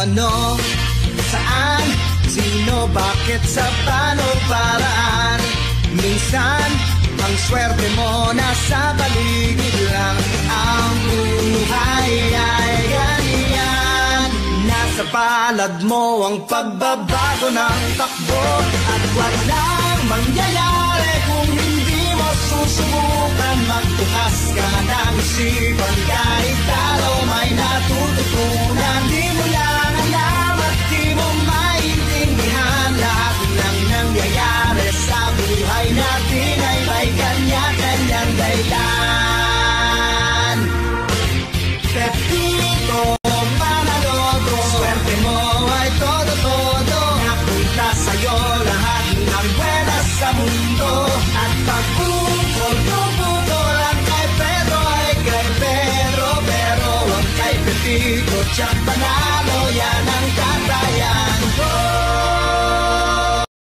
ano, saan, sino, bakit, sa paano, paraan. Minsan, ang swerte mo nasa paligid lang. Ang buhay ay ganyan, nasa palad mo ang pagbabago ng takbo. At walang mangyayari kung hindi mo susubukan. Magbukas ka ng isipan, kahit talo may natututunan. Di mo lang alam at di mo maintindihan, lahat ng nangyayari sa buhay natin ay may kanya-kanyang dahilan. Pepito Manaloto, swerte mo ay todo-todo. Napunta sa'yo lahat ng buenas sa mundo. At pagpupol ang kay Pedro ay kay Pedro, pero ang kay Pepito tiyak pa na.